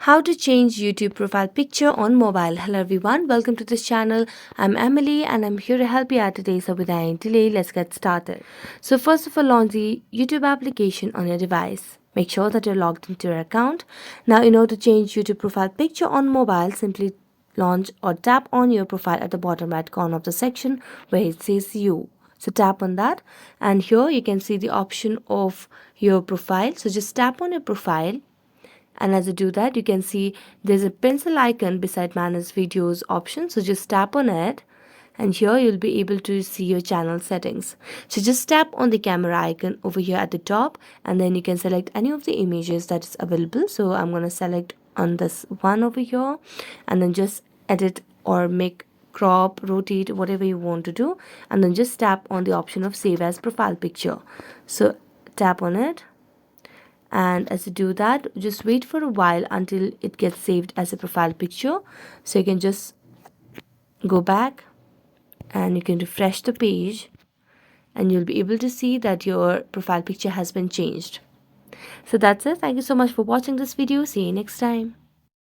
How to change YouTube profile picture on mobile. Hello everyone, welcome to this channel. I'm Emily and I'm here to help you out today. So without any delay, let's get started. So first of all, launch the YouTube application on your device. Make sure that you're logged into your account. Now in order to change YouTube profile picture on mobile, simply launch or tap on your profile at the bottom right corner of the section where it says you. So tap on that and here you can see the option of your profile. So just tap on your profile. And as you do that, you can see there's a pencil icon beside manage videos option. So just tap on it and here you'll be able to see your channel settings. So just tap on the camera icon over here at the top and then you can select any of the images that is available. So I'm going to select on this one over here and then just edit or make crop, rotate, whatever you want to do, and then just tap on the option of save as profile picture. So tap on it. And as you do that, just wait for a while until it gets saved as a profile picture. So you can just go back and you can refresh the page and you'll be able to see that your profile picture has been changed. So that's it. Thank you so much for watching this video. See you next time.